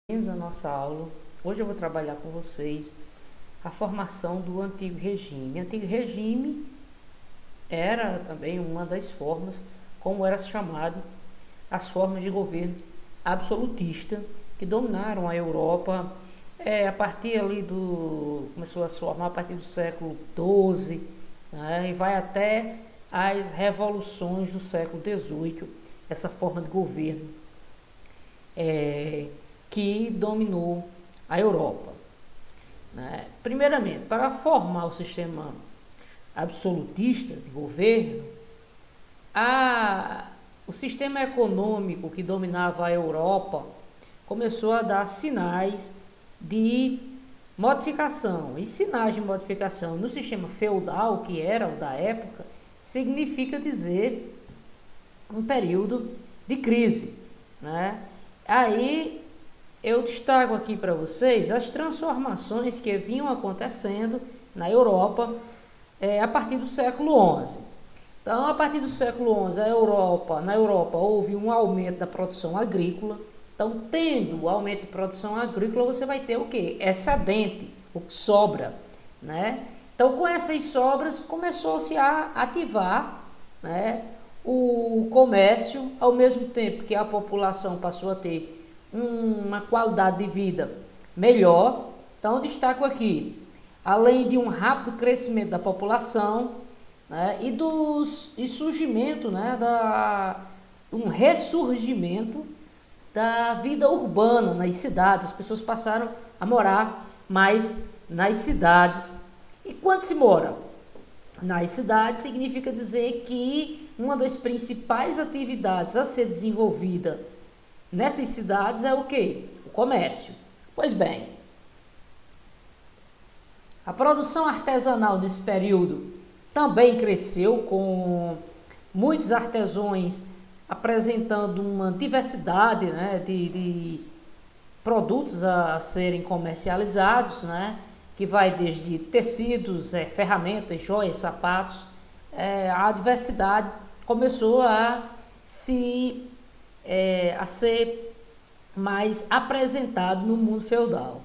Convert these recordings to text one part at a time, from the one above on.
Bem-vindos à nossa aula. Hoje eu vou trabalhar com vocês a formação do Antigo Regime. Antigo Regime era também uma das formas, como era chamado, as formas de governo absolutista que dominaram a Europa a partir ali começou a se formar a partir do século XII, né, e vai até as revoluções do século XVIII, essa forma de governo que dominou a Europa. Né? Primeiramente, para formar o sistema absolutista de governo, o sistema econômico que dominava a Europa começou a dar sinais de modificação. E sinais de modificação no sistema feudal, que era o da época, significa dizer um período de crise. Né? Aí eu destaco aqui para vocês as transformações que vinham acontecendo na Europa a partir do século XI. Então, a partir do século XI, na Europa houve um aumento da produção agrícola. Então, tendo o aumento de produção agrícola, você vai ter o quê? Excedente, o que sobra. Né? Então, com essas sobras, começou-se a ativar, né, o comércio, ao mesmo tempo que a população passou a ter uma qualidade de vida melhor. Então, eu destaco aqui, além de um rápido crescimento da população, né, e surgimento, né, um ressurgimento da vida urbana nas cidades. As pessoas passaram a morar mais nas cidades. E quando se mora nas cidades, significa dizer que uma das principais atividades a ser desenvolvida nessas cidades é o quê? O comércio. Pois bem, a produção artesanal nesse período também cresceu, com muitos artesãos apresentando uma diversidade, né, de produtos a serem comercializados, né, que vai desde tecidos, ferramentas, joias, sapatos. A diversidade começou a ser mais apresentado no mundo feudal.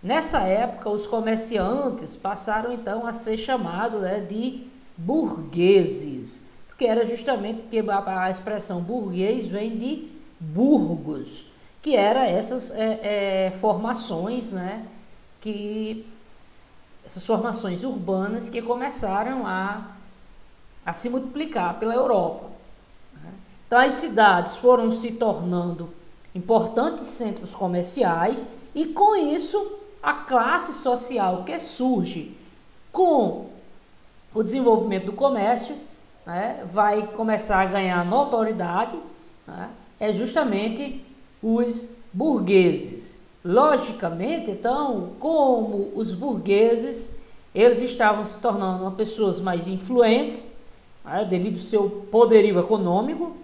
Nessa época, os comerciantes passaram então a ser chamados, né, de burgueses, porque era justamente que a expressão burguês vem de burgos, que eram essas formações, né, essas formações urbanas que começaram a se multiplicar pela Europa. Então, as cidades foram se tornando importantes centros comerciais e, com isso, a classe social que surge com o desenvolvimento do comércio, né, vai começar a ganhar notoriedade, né, é justamente os burgueses. Logicamente, então, como os burgueses, eles estavam se tornando pessoas mais influentes, né, devido ao seu poderio econômico,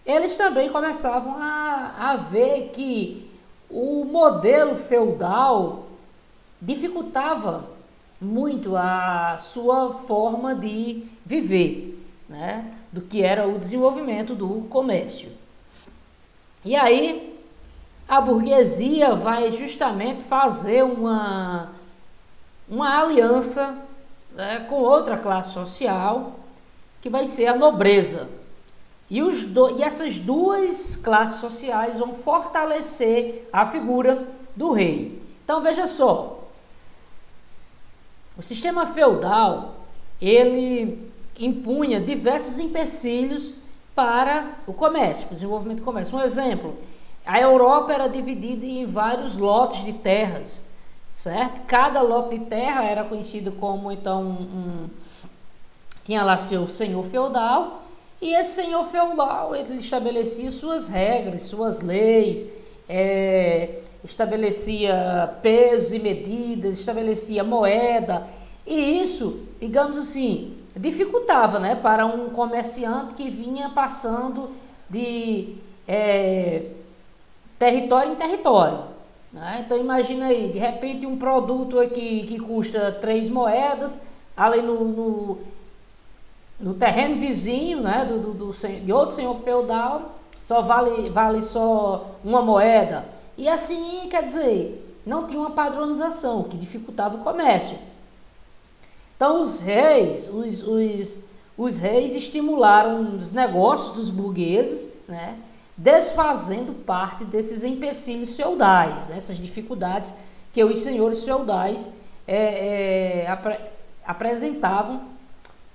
eles também começavam a ver que o modelo feudal dificultava muito a sua forma de viver, né, do que era o desenvolvimento do comércio. E aí a burguesia vai justamente fazer uma aliança, né, com outra classe social, que vai ser a nobreza. E essas duas classes sociais vão fortalecer a figura do rei. Então, veja só, o sistema feudal, ele impunha diversos empecilhos para o comércio, o desenvolvimento do comércio. Um exemplo, a Europa era dividida em vários lotes de terras, certo? Cada lote de terra era conhecido como, então, tinha lá seu senhor feudal, e esse senhor feudal, ele estabelecia suas regras, suas leis, estabelecia pesos e medidas, estabelecia moeda, e isso, digamos assim, dificultava, né, para um comerciante que vinha passando de território em território. Né? Então, imagina aí, de repente um produto aqui que custa 3 moedas, ali no terreno vizinho, né, de outro senhor feudal, só vale só uma moeda. E assim, quer dizer, não tinha uma padronização, que dificultava o comércio. Então os reis estimularam os negócios dos burgueses, né, desfazendo parte desses empecilhos feudais, né, essas dificuldades que os senhores feudais apresentavam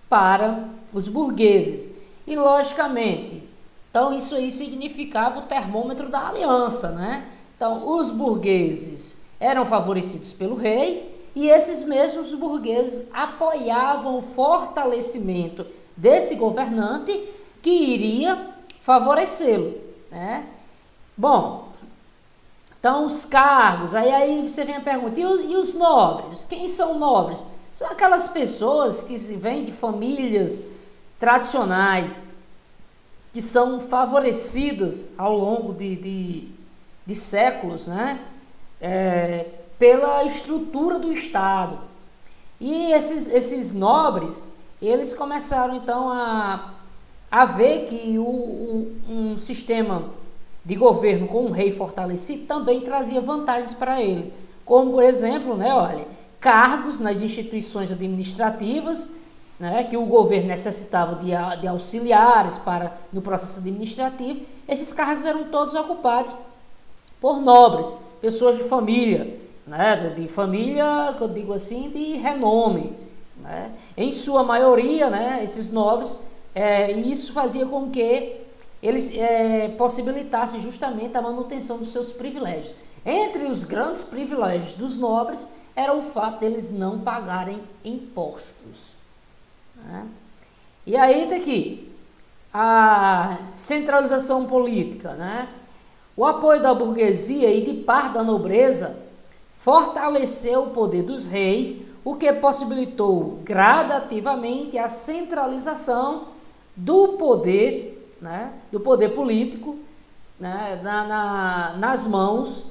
para os burgueses. E logicamente, então isso aí significava o termômetro da aliança, né? Então os burgueses eram favorecidos pelo rei e esses mesmos burgueses apoiavam o fortalecimento desse governante que iria favorecê-lo, né? Bom, então os cargos, aí você vem a pergunta, e os nobres? Quem são nobres? São aquelas pessoas que vêm de famílias tradicionais, que são favorecidas ao longo de séculos, né? Pela estrutura do Estado. E esses nobres, eles começaram então a ver que um sistema de governo com um rei fortalecido também trazia vantagens para eles. Como, por exemplo, né, olha, cargos nas instituições administrativas, né, que o governo necessitava de auxiliares no processo administrativo. Esses cargos eram todos ocupados por nobres, pessoas de família, né, de família, que eu digo assim, de renome, né, em sua maioria, né, esses nobres, isso fazia com que eles possibilitassem justamente a manutenção dos seus privilégios. Entre os grandes privilégios dos nobres era o fato deles não pagarem impostos, né? E aí tá aqui a centralização política, né? O apoio da burguesia e de parte da nobreza fortaleceu o poder dos reis, o que possibilitou gradativamente a centralização do poder, né, do poder político, né, nas mãos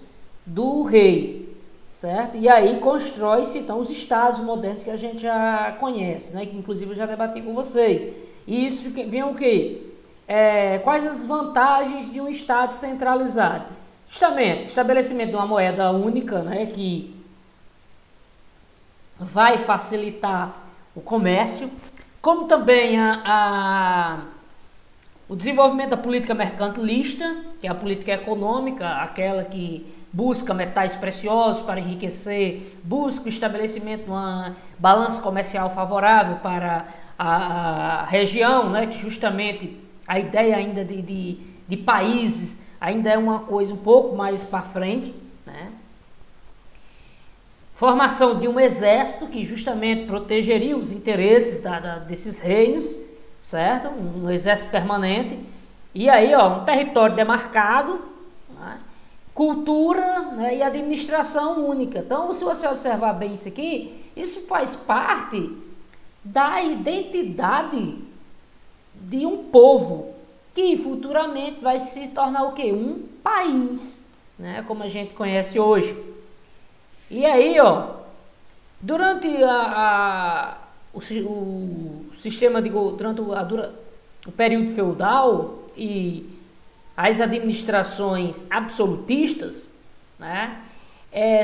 do rei, certo? E aí constrói-se então os estados modernos que a gente já conhece, né, que inclusive eu já debati com vocês. E isso vem o quê? Quais as vantagens de um estado centralizado? Justamente, estabelecimento de uma moeda única, né, que vai facilitar o comércio, como também o desenvolvimento da política mercantilista, que é a política econômica, aquela que busca metais preciosos para enriquecer, busca o estabelecimento de uma balança comercial favorável para a região, né, que justamente a ideia ainda de países ainda é uma coisa um pouco mais para frente, né? Formação de um exército que justamente protegeria os interesses desses reinos, certo? Um exército permanente. E aí, ó, um território demarcado, né? Cultura, né? E administração única. Então, se você observar bem isso aqui, isso faz parte da identidade de um povo que futuramente vai se tornar o quê? Um país, né? Como a gente conhece hoje. E aí, ó, durante o sistema durante o período feudal e as administrações absolutistas, né,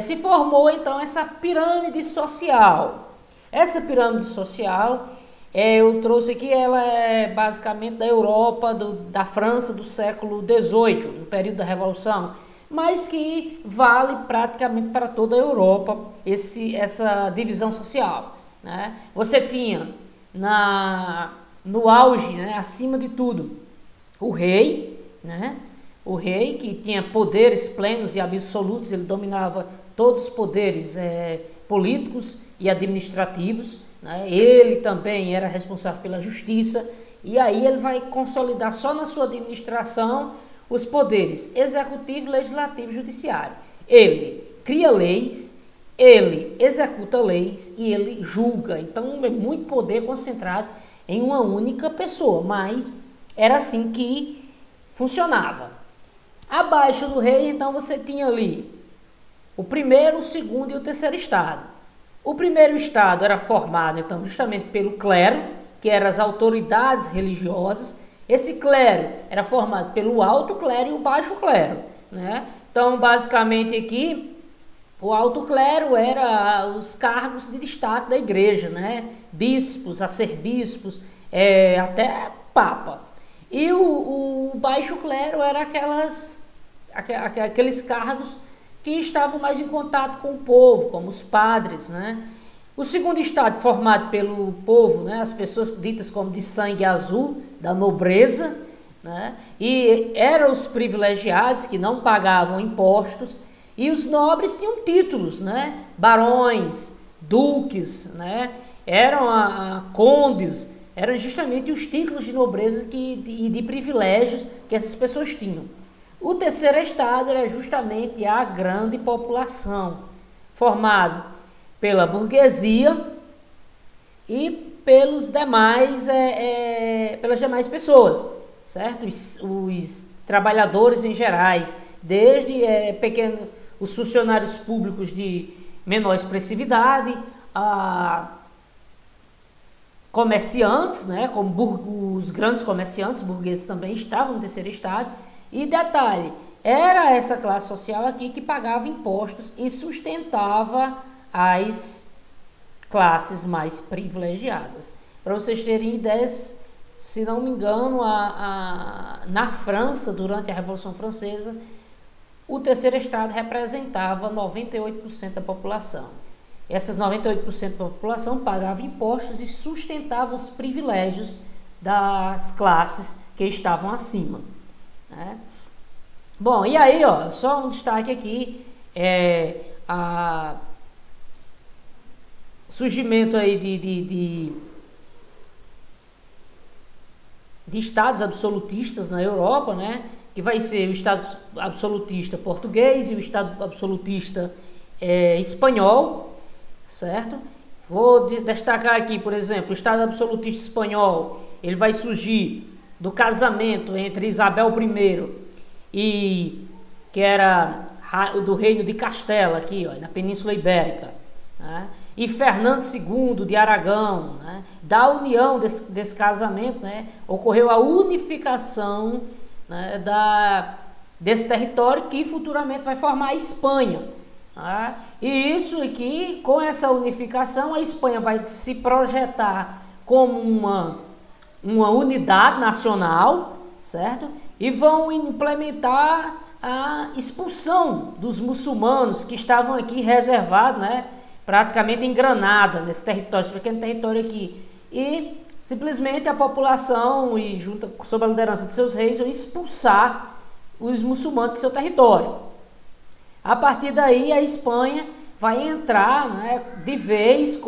se formou então essa pirâmide social. Essa pirâmide social, eu trouxe aqui, ela é basicamente da Europa, da França do século XVIII, no período da Revolução, mas que vale praticamente para toda a Europa essa divisão social, né? Você tinha no auge, né, acima de tudo, o rei, né? O rei que tinha poderes plenos e absolutos, ele dominava todos os poderes políticos e administrativos, né? Ele também era responsável pela justiça, e aí ele vai consolidar só na sua administração os poderes executivo, legislativo e judiciário. Ele cria leis, ele executa leis e ele julga. Então é muito poder concentrado em uma única pessoa, mas era assim que funcionava. Abaixo do rei, então, você tinha ali o primeiro, o segundo e o terceiro estado. O primeiro estado era formado, então, justamente pelo clero, que eram as autoridades religiosas. Esse clero era formado pelo alto clero e o baixo clero, né? Então, basicamente aqui, o alto clero era os cargos de destaque da igreja, né? Bispos, arcebispos, até papa. E o baixo clero era aqueles cargos que estavam mais em contato com o povo, como os padres, né? O segundo estado, formado pelo povo, né? As pessoas ditas como de sangue azul, da nobreza, né? E eram os privilegiados que não pagavam impostos, e os nobres tinham títulos, né? Barões, duques, né? Eram condes, eram justamente os títulos de nobreza e de privilégios que essas pessoas tinham. O terceiro estado era justamente a grande população, formado pela burguesia e pelas demais pessoas, certo? Os trabalhadores em gerais, desde os funcionários públicos de menor expressividade, a comerciantes, né, como os grandes comerciantes burgueses também estavam no terceiro estado. E detalhe, era essa classe social aqui que pagava impostos e sustentava as classes mais privilegiadas. Para vocês terem ideias, se não me engano, na França, durante a Revolução Francesa, o terceiro estado representava 98% da população. Essas 98% da população pagava impostos e sustentava os privilégios das classes que estavam acima, né? Bom, e aí, ó, só um destaque aqui, surgimento aí de estados absolutistas na Europa, né? Que vai ser o estado absolutista português e o estado absolutista espanhol, certo? Vou destacar aqui, por exemplo, o estado absolutista espanhol, ele vai surgir do casamento entre Isabel I que era do reino de Castela, aqui, ó, na Península Ibérica, né? E Fernando II de Aragão, né? Da união desse casamento, né? Ocorreu a unificação, né, desse território que futuramente vai formar a Espanha, né? E isso aqui, com essa unificação, a Espanha vai se projetar como uma unidade nacional, certo? E vão implementar a expulsão dos muçulmanos que estavam aqui reservados, né, praticamente em Granada, nesse território, esse pequeno território aqui. E simplesmente a população, e junto sob a liderança de seus reis, vão expulsar os muçulmanos do seu território. A partir daí, a Espanha vai entrar, né, de vez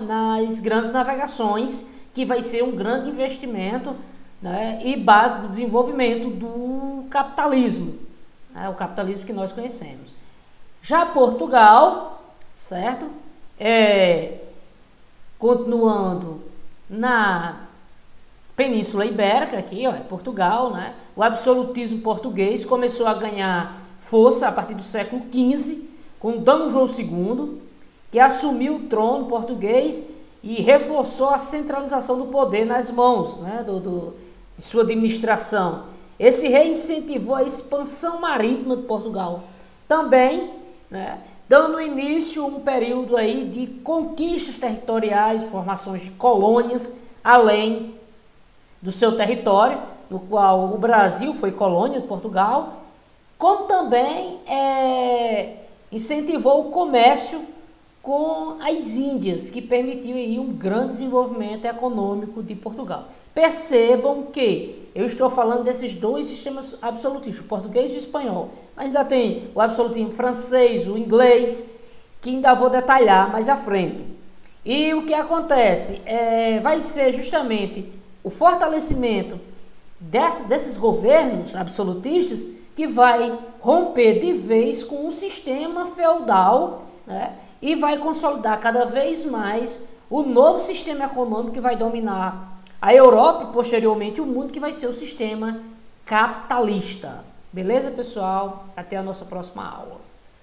nas grandes navegações, que vai ser um grande investimento, né, e base do desenvolvimento do capitalismo, né, o capitalismo que nós conhecemos. Já Portugal, certo? Continuando na Península Ibérica, aqui, ó, Portugal, né? O absolutismo português começou a ganhar força a partir do século XV, com D. João II, que assumiu o trono português e reforçou a centralização do poder nas mãos, né, de sua administração. Esse rei incentivou a expansão marítima de Portugal, também, né, dando início a um período aí de conquistas territoriais, formações de colônias, além do seu território, no qual o Brasil foi colônia de Portugal, como também incentivou o comércio com as Índias, que permitiu aí um grande desenvolvimento econômico de Portugal. Percebam que eu estou falando desses dois sistemas absolutistas, o português e o espanhol, mas já tem o absolutismo francês, o inglês, que ainda vou detalhar mais à frente. E o que acontece vai ser justamente o fortalecimento desses governos absolutistas que vai romper de vez com o sistema feudal, né, e vai consolidar cada vez mais o novo sistema econômico que vai dominar a Europa e posteriormente o mundo, que vai ser o sistema capitalista. Beleza, pessoal? Até a nossa próxima aula.